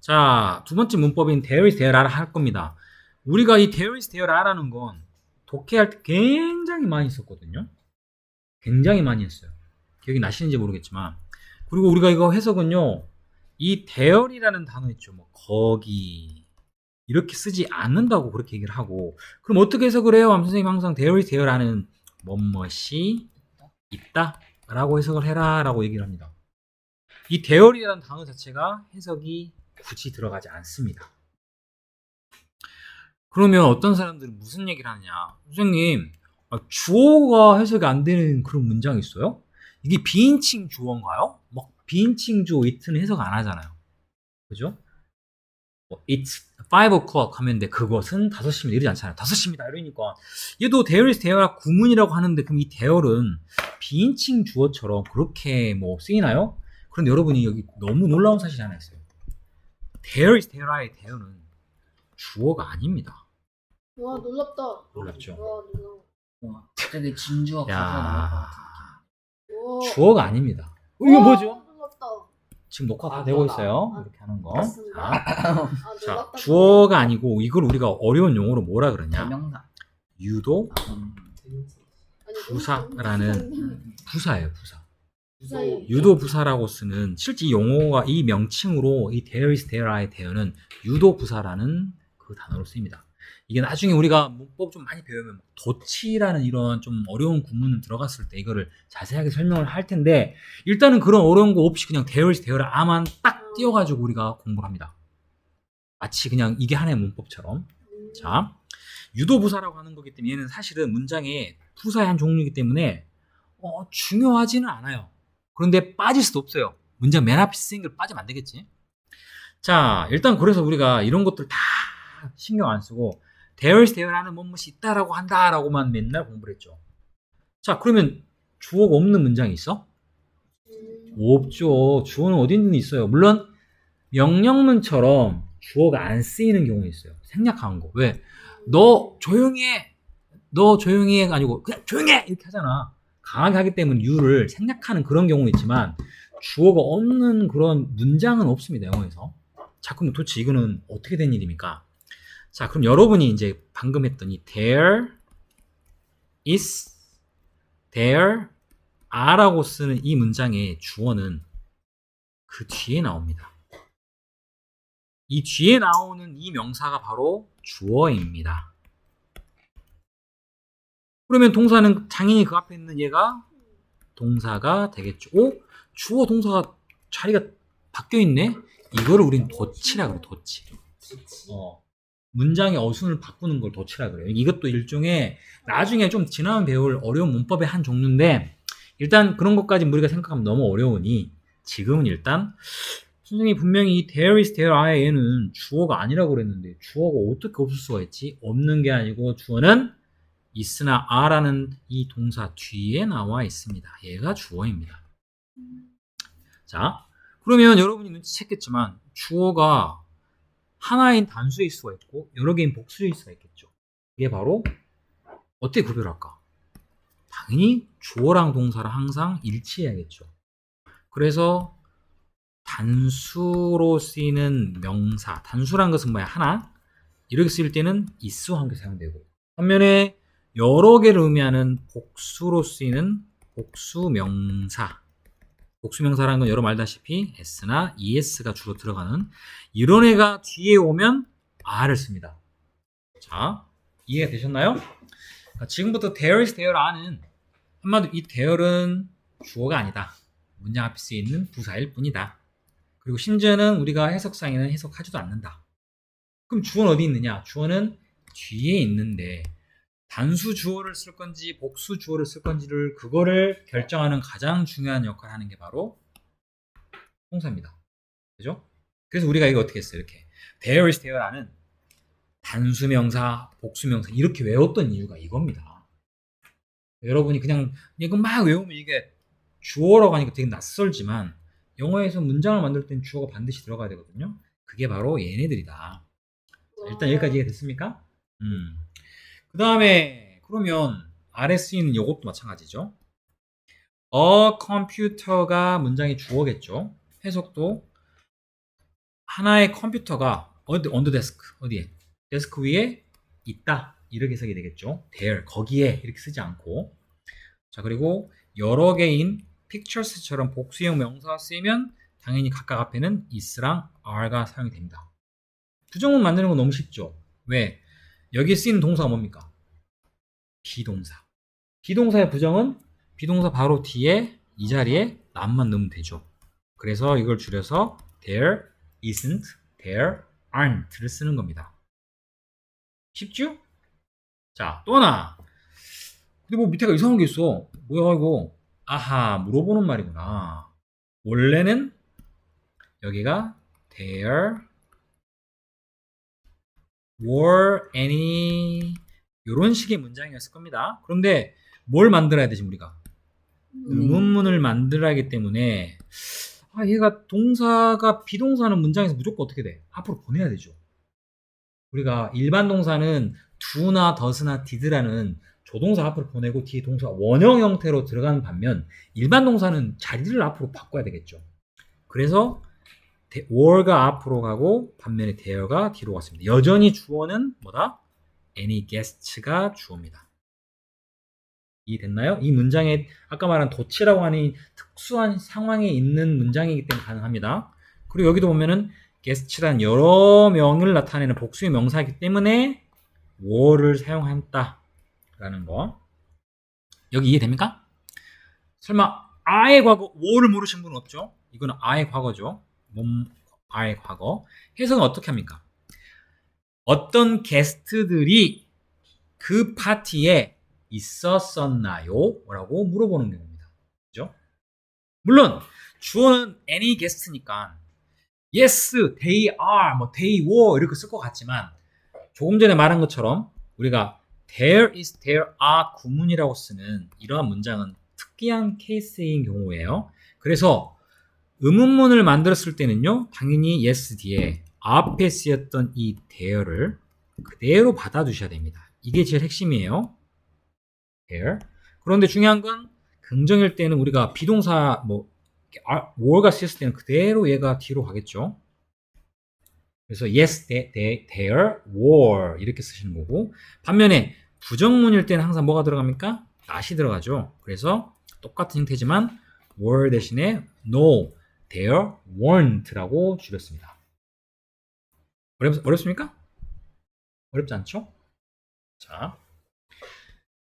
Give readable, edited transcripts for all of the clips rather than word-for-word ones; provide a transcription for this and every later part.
자, 두 번째 문법인 there is there are 할 겁니다. 우리가 이 there is there are라는 건 독해할 때 굉장히 많이 썼거든요. 굉장히 많이 했어요. 기억이 나시는지 모르겠지만. 그리고 우리가 이거 해석은요. 이 there이라는 단어 있죠. 뭐 거기 이렇게 쓰지 않는다고 그렇게 얘기를 하고, 그럼 어떻게 해석을 해요? 선생님 항상 there is there라는 뭐뭇이 있다 라고 해석을 해라 라고 얘기를 합니다. 이 there이라는 단어 자체가 해석이 굳이 들어가지 않습니다. 그러면 어떤 사람들은 무슨 얘기를 하느냐, 선생님 주어가 해석이 안 되는 그런 문장이 있어요? 이게 비인칭 주어인가요? 막 비인칭 주어 it는 해석 안 하잖아요. 그죠? It's 5 o'clock 하면 돼. 그것은 5시입니다. 이러지 않잖아요. 5시입니다. 이러니까 얘도 there is there가 구문이라고 하는데, 그럼 이 there는 비인칭 주어처럼 그렇게 뭐 쓰이나요? 그런데 여러분이 여기 너무 놀라운 사실이 하나 있어요. there is there의 there는 주어가 아닙니다. 와 놀랍다. 놀랍죠? 와 놀라워. 와, 갑자기 진주가 야. 가사가 나올 것 같은 와. 주어가 아닙니다. 이거 뭐죠? 놀랍다. 지금 녹화 다 되고 있어요. 이렇게 하는 거. 맞습니다. 자, 놀랍다. 주어가 아니고 이걸 우리가 어려운 용어로 뭐라 느낌. 그러냐? 대명사. 유도 아니, 부사라는 부사예요, 부사. 부사예요. 유도 부사라고 쓰는, 실제 이 용어가 이 명칭으로 이 there is there의 there는 유도 부사라는 그 단어로 쓰입니다. 이게 나중에 우리가 문법 좀 많이 배우면 도치라는 이런 좀 어려운 구문을 들어갔을 때 이거를 자세하게 설명을 할 텐데, 일단은 그런 어려운 거 없이 그냥 there is there를 아만 딱 띄워가지고 우리가 공부를 합니다. 마치 그냥 이게 하나의 문법처럼. 자, 유도 부사라고 하는 거기 때문에 얘는 사실은 문장의 부사의 한 종류이기 때문에 중요하지는 않아요. 그런데 빠질 수도 없어요. 문장 맨 앞에 쓰인 걸 빠지면 안 되겠지. 자, 일단 그래서 우리가 이런 것들 다 신경 안 쓰고 there is there라는 무엇이 있다라고 한다라고만 맨날 공부를 했죠. 자, 그러면 주어가 없는 문장이 있어? 없죠. 주어는 어딘지 있어요. 물론 명령문처럼 주어가 안 쓰이는 경우 있어요. 생략한 거. 왜? 너 조용히 해. 너 조용히 해가 아니고 그냥 조용히 해 이렇게 하잖아. 강하게 하기 때문에 you를 생략하는 그런 경우는 있지만 주어가 없는 그런 문장은 없습니다, 영어에서. 자, 그럼 도대체 이거는 어떻게 된 일입니까? 자, 그럼 여러분이 이제 방금 했던 이 there is, there are라고 쓰는 이 문장의 주어는 그 뒤에 나옵니다. 이 뒤에 나오는 이 명사가 바로 주어입니다. 그러면 동사는 당연히 그 앞에 있는 얘가 동사가 되겠죠. 주어 동사가 자리가 바뀌어 있네? 이거를 우린 도치라 그래, 도치. 문장의 어순을 바꾸는 걸 도치라 그래요. 이것도 일종의 나중에 좀 지나면 배울 어려운 문법의 한 종류인데, 일단 그런 것까지 우리가 생각하면 너무 어려우니 지금은 일단 선생님이 분명히 이 there is there are 얘는 주어가 아니라고 그랬는데 주어가 어떻게 없을 수가 있지? 없는 게 아니고 주어는 is나 are라는 이 동사 뒤에 나와 있습니다. 얘가 주어입니다. 자, 그러면 여러분이 눈치챘겠지만 주어가 하나인 단수일 수가 있고 여러 개인 복수일 수가 있겠죠. 이게 바로 어떻게 구별할까? 당연히 주어랑 동사랑 항상 일치해야겠죠. 그래서 단수로 쓰이는 명사, 단수란 것은 뭐야? 하나. 이렇게 쓰일 때는 is와 함께 사용되고, 반면에 여러 개를 의미하는 복수로 쓰이는 복수명사, 복수명사라는 건 여러분 알다시피 s나 es가 주로 들어가는 이런 애가 뒤에 오면 are를 씁니다. 자, 이해가 되셨나요? 지금부터 there is there are는 한마디로 이 there는 주어가 아니다. 문장 앞에 쓰이는 부사일 뿐이다. 그리고 심지어는 우리가 해석상에는 해석하지도 않는다. 그럼 주어는 어디 있느냐? 주어는 뒤에 있는데 단수 주어를 쓸 건지 복수 주어를 쓸 건지를 그거를 결정하는 가장 중요한 역할을 하는 게 바로 동사입니다. 그죠? 그래서 우리가 이거 어떻게 했어요? 이렇게 there is there라는 단수명사, 복수명사 이렇게 외웠던 이유가 이겁니다. 여러분이 그냥 이거 막 외우면 이게 주어라고 하니까 되게 낯설지만 영어에서 문장을 만들 때는 주어가 반드시 들어가야 되거든요. 그게 바로 얘네들이다. 일단 여기까지 이해됐습니까? 그 다음에 그러면 아래 쓰이는 요것도 마찬가지죠. a computer가 문장의 주어겠죠. 해석도 하나의 컴퓨터가 on the desk, 어디에? 데스크 위에 있다. 이렇게 쓰게 되겠죠. there, 거기에 이렇게 쓰지 않고. 자, 그리고 여러 개인 pictures처럼 복수형 명사가 쓰이면 당연히 각각 앞에는 is랑 are가 사용이 됩니다. 부정문 만드는 건 너무 쉽죠. 왜? 여기 쓰이는 동사가 뭡니까? 비동사. 비동사의 부정은 비동사 바로 뒤에 이 자리에 not만 넣으면 되죠. 그래서 이걸 줄여서 there isn't, there aren't를 쓰는 겁니다. 쉽죠? 자, 또 하나. 근데 뭐 밑에가 이상한 게 있어. 뭐야 이거? 아하, 물어보는 말이구나. 원래는 여기가 there were any 이런 식의 문장이었을 겁니다. 그런데 뭘 만들어야 되지 우리가? 의문문을 만들어야 하기 때문에 얘가 동사가 비동사는 문장에서 무조건 어떻게 돼? 앞으로 보내야 되죠. 우리가 일반 동사는 do나 does나 did라는 조동사 앞으로 보내고 뒤에 동사 원형 형태로 들어가는 반면 일반 동사는 자리를 앞으로 바꿔야 되겠죠. 그래서 were가 앞으로 가고 반면에 there가 뒤로 갔습니다. 여전히 주어는 뭐다? any guest가 주어입니다. 이해됐나요? 이 문장에 아까 말한 도치라고 하는 특수한 상황에 있는 문장이기 때문에 가능합니다. 그리고 여기도 보면은 guest란 여러 명을 나타내는 복수의 명사이기 때문에 were를 사용했다라는 거. 여기 이해됩니까? 설마 I의 과거 were를 모르신 분은 없죠? 이거는 I의 과거죠. I의 과거. 해석은 어떻게 합니까? 어떤 게스트들이 그 파티에 있었었나요? 라고 물어보는 경우입니다. 그죠? 물론 주어는 any guest니까 yes, they are, they were 이렇게 쓸 것 같지만 조금 전에 말한 것처럼 우리가 there is, there are 구문이라고 쓰는 이러한 문장은 특이한 케이스인 경우예요. 그래서 의문문을 만들었을 때는요, 당연히 yes 뒤에 앞에 쓰였던 이 there를 그대로 받아두셔야 됩니다. 이게 제일 핵심이에요. there. 그런데 중요한 건 긍정일 때는 우리가 비동사 were가 쓰였을 때는 그대로 얘가 뒤로 가겠죠. 그래서 yes, there were 이렇게 쓰시는 거고 반면에 부정문일 때는 항상 뭐가 들어갑니까? not이 들어가죠. 그래서 똑같은 형태지만 were 대신에 no, there weren't라고 줄였습니다. 어렵습니까? 어렵지 않죠?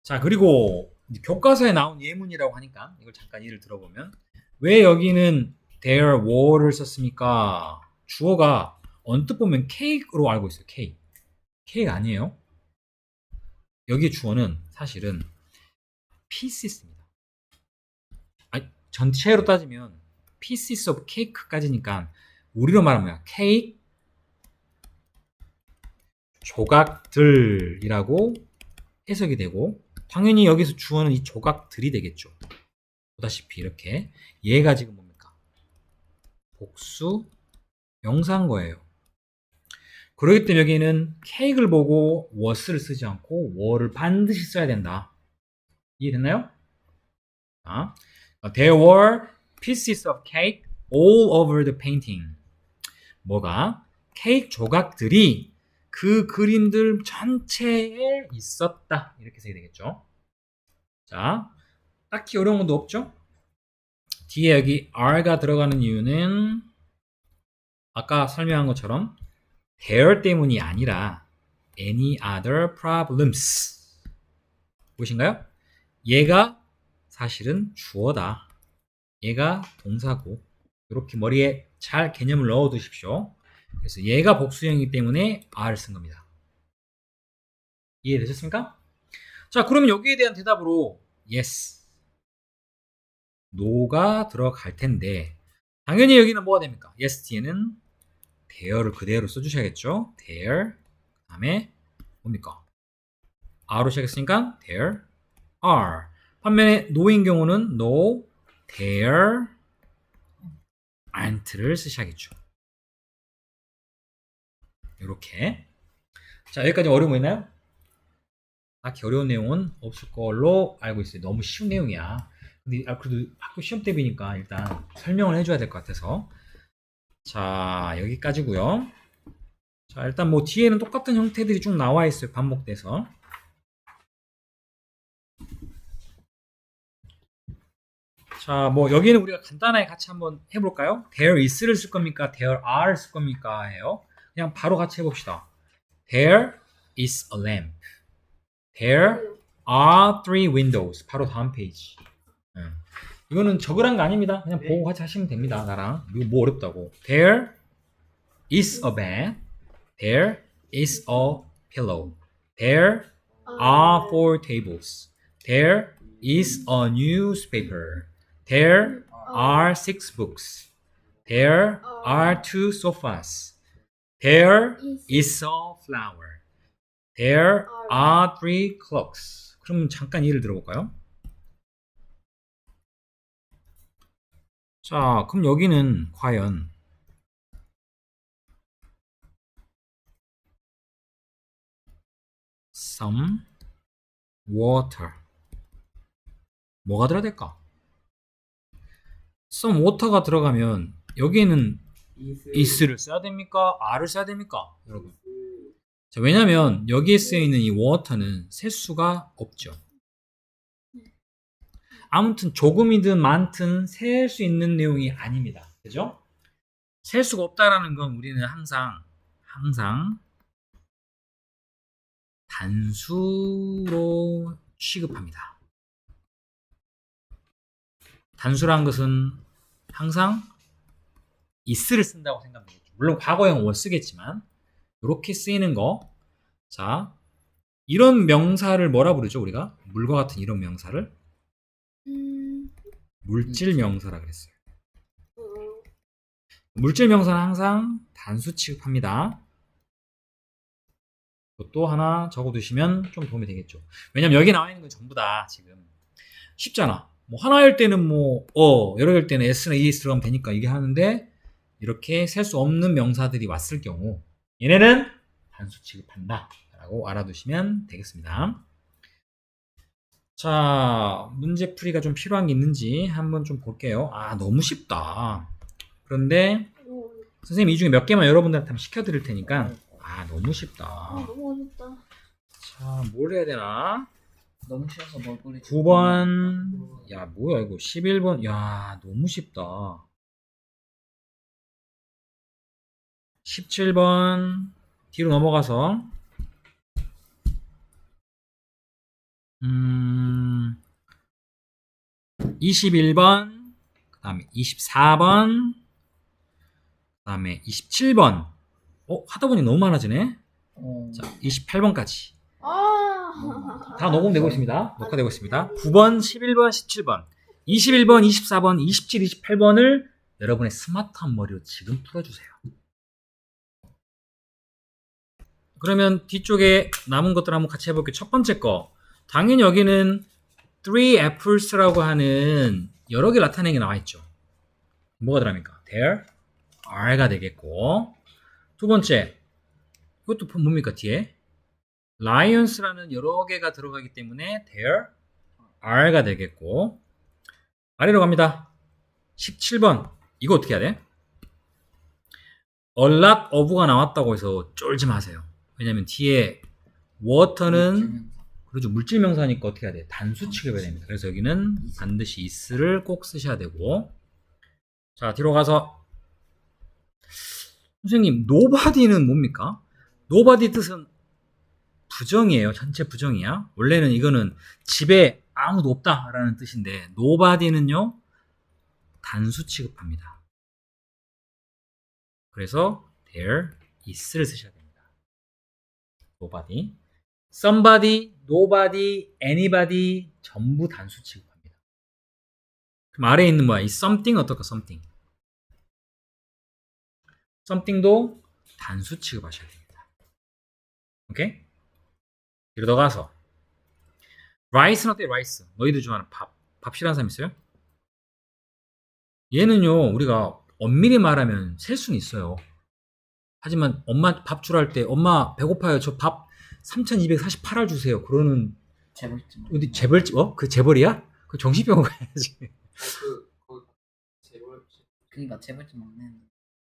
자, 그리고 교과서에 나온 예문이라고 하니까 이걸 잠깐 예를 들어보면 왜 여기는 there were를 썼습니까? 주어가 언뜻 보면 cake로 알고 있어요. cake 아니에요. 여기 주어는 사실은 pieces입니다. 전체로 따지면 pieces of cake까지니까 우리로 말하면 cake 조각들이라고 해석이 되고 당연히 여기서 주어는 이 조각들이 되겠죠. 보다시피 이렇게 얘가 지금 뭡니까? 복수 명사인 거예요. 그렇기 때문에 여기는 cake를 보고 was를 쓰지 않고 were를 반드시 써야 된다. 이해됐나요? There were pieces of cake all over the painting. 뭐가? 케이크 조각들이 그 그림들 전체에 있었다. 이렇게 써야 되겠죠. 자, 딱히 어려운 것도 없죠? 뒤에 여기 are가 들어가는 이유는 아까 설명한 것처럼 there 때문이 아니라 any other problems. 보이신가요? 얘가 사실은 주어다. 얘가 동사고 이렇게 머리에 잘 개념을 넣어 두십시오. 그래서 얘가 복수형이기 때문에 are를 쓴 겁니다. 이해되셨습니까? 자, 그러면 여기에 대한 대답으로 yes, no가 들어갈 텐데 당연히 여기는 뭐가 됩니까? yes 뒤에는 there를 그대로 써주셔야겠죠. there 그 다음에 뭡니까? are로 시작했으니까 there are. 반면에 no인 경우는 no, there aren't를 쓰셔야겠죠. 이렇게. 자, 여기까지 어려운 거 있나요? 딱히 어려운 내용은 없을 걸로 알고 있어요. 너무 쉬운 내용이야. 근데 그래도 학교 시험 대비니까 일단 설명을 해줘야 될 것 같아서. 자, 여기까지고요. 자, 일단 뭐 뒤에는 똑같은 형태들이 쭉 나와 있어요. 반복돼서. 자, 뭐 여기는 우리가 간단하게 같이 한번 해볼까요? There is를 쓸 겁니까? There are를 쓸 겁니까? 해요. 그냥 바로 같이 해봅시다. There is a lamp. There are three windows. 바로 다음 페이지. 이거는 적으란 거 아닙니다. 그냥 보고 같이 하시면 됩니다. 나랑. 이거 뭐 어렵다고. There is a bed. There is a pillow. There are four tables. There is a newspaper. There are six books. There are two sofas. There is a flower. There are three clocks. 그럼 잠깐 예를 들어볼까요? 자, 그럼 여기는 과연 some water 뭐가 들어야 될까? some water가 들어가면 여기에는 is를 써야 됩니까? are를 써야 됩니까? 여러분. 자, 왜냐면 여기에 쓰여 있는 이 water는 셀 수가 없죠. 아무튼 조금이든 많든 셀 수 있는 내용이 아닙니다. 그죠? 셀 수가 없다라는 건 우리는 항상 단수로 취급합니다. 단수라는 것은 항상 is를 쓴다고 생각하면 되겠죠. 물론 과거형 was 쓰겠지만 이렇게 쓰이는 거. 자, 이런 명사를 뭐라 부르죠? 우리가 물과 같은 이런 명사를 물질 명사라 그랬어요. 물질 명사는 항상 단수 취급합니다. 또 하나 적어두시면 좀 도움이 되겠죠. 왜냐면 여기 나와 있는 건 전부 다 지금 쉽잖아. 뭐 하나일 때는 뭐 여러 개일 때는 s나 es 들어가면 되니까 이게 하는데 이렇게 셀 수 없는 명사들이 왔을 경우 얘네는 단수 취급한다 라고 알아두시면 되겠습니다. 자, 문제풀이가 좀 필요한 게 있는지 한번 좀 볼게요. 아, 너무 쉽다. 그런데 선생님 이 중에 몇 개만 여러분들한테 한번 시켜드릴 테니까. 아, 너무 쉽다. 너무 어렵다. 자, 뭘 해야 되나? 너무 쉬워서 뭘 뿌리지? 9번. 야, 뭐야 이거. 11번. 야, 너무 쉽다. 17번. 뒤로 넘어가서 21번, 그 다음에 24번, 그 다음에 27번. 하다 보니 너무 많아지네. 자, 28번까지. 다 녹음되고 있습니다. 녹화되고 있습니다. 9번, 11번, 17번, 21번, 24번, 27, 28번을 여러분의 스마트한 머리로 지금 풀어주세요. 그러면 뒤쪽에 남은 것들 한번 같이 해볼게요. 첫 번째 거. 당연히 여기는 three apples라고 하는 여러 개 나타내는 게 나와 있죠. 뭐가 들어갑니까? There are가 되겠고, 두 번째, 이것도 뭡니까? 뒤에 lions라는 여러 개가 들어가기 때문에 there are가 되겠고, 아래로 갑니다. 17번, 이거 어떻게 해야 돼? a lot of가 나왔다고 해서 쫄지 마세요. 왜냐면 뒤에 water는 그렇죠. 물질 명사니까 어떻게 해야 돼? 단수 취급해야 됩니다. 그래서 여기는 반드시 is를 꼭 쓰셔야 되고. 자, 뒤로 가서 선생님, nobody는 뭡니까? nobody 뜻은 부정이에요. 전체 부정이야. 원래는 이거는 집에 아무도 없다라는 뜻인데 nobody는요 단수 취급합니다. 그래서 there is를 쓰셔야 됩니다. nobody, somebody, nobody, anybody 전부 단수 취급합니다. 그럼 아래에 있는 뭐야? 이 something 어떨까? something. something도 단수 취급하셔야 됩니다. 오케이? 뒤로 가서 rice는 어때? rice. 너희들 좋아하는 밥. 밥 싫어하는 사람 있어요? 얘는요 우리가 엄밀히 말하면 셀 수는 있어요. 하지만 엄마 밥 주라 할 때 엄마 배고파요. 저 밥 3248알 주세요. 그러는 재벌집. 어디 재벌집? 그 재벌이야? 그 정신병원 가야지. 그러니까 재벌집 막내.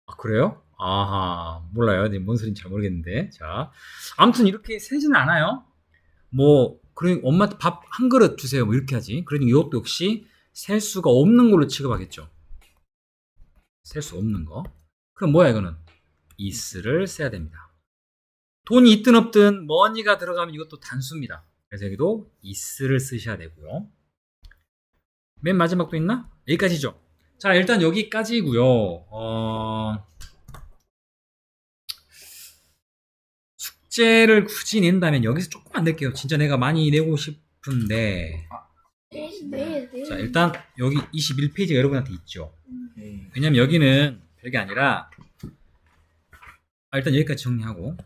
아, 그래요? 아하, 몰라요. 네, 뭔 소린지 잘 모르겠는데. 자, 아무튼 이렇게 세지는 않아요. 뭐, 그래, 엄마한테 밥 한 그릇 주세요. 뭐 이렇게 하지. 그러니 이것도 역시 셀 수가 없는 걸로 취급하겠죠. 셀 수 없는 거. 그럼 뭐야, 이거는? is를 써야 됩니다. 돈이 있든 없든 money가 들어가면 이것도 단수입니다. 그래서 여기도 is를 쓰셔야 되고요. 맨 마지막도 있나? 여기까지죠. 자, 일단 여기까지고요. 숙제를 굳이 낸다면 여기서 조금만 낼게요. 진짜 내가 많이 내고 싶은데. 네. 자, 일단 여기 21페이지가 여러분한테 있죠. 네. 왜냐면 여기는 별게 아니라 일단 여기까지 정리하고